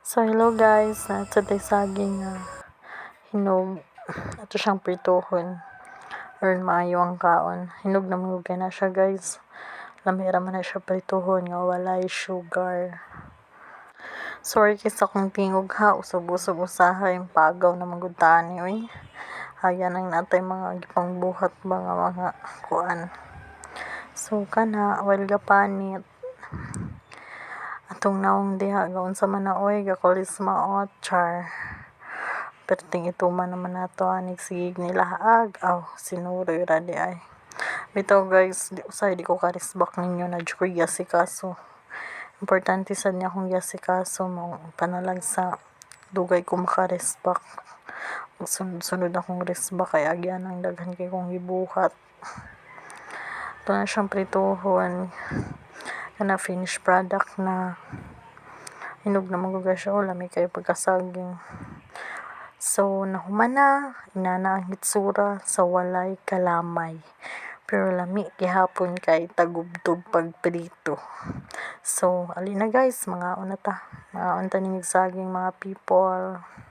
So hello guys, today saging hinog. Ato siyang prituhon or maayo ang kaon. Hinog na mga na siya guys. Lamira man na siya prituhon nga walay sugar. Sorry kisa kung tingog ha, usog-usog usahay pagaw na magutani oy. Hayan ang natay mga gipangbuhat ba nga mga kuan. So kana while gapanit atong naong diha gaon sa manaoy gakulis maot char. Perting ituman naman nato anig sigig nila aw sinuroy ra di ay. Bitaw guys, di ko karisbak ninyo na ko yasikaso. Importante sad niya akong yasikaso mo panalag sa dugay ko makaresbak. Sunod akong resbak kay agyan ang daghan kay kong gibuhat. Ito na siyang prituhon na finished product na hinog na maguga siya o lami kayo pagkasaging. So nahuman na inana ang hitsura sa walay kalamay pero lami gihapon kay tagubtob pagprito. So ali na guys, mga ta ning saging mga people.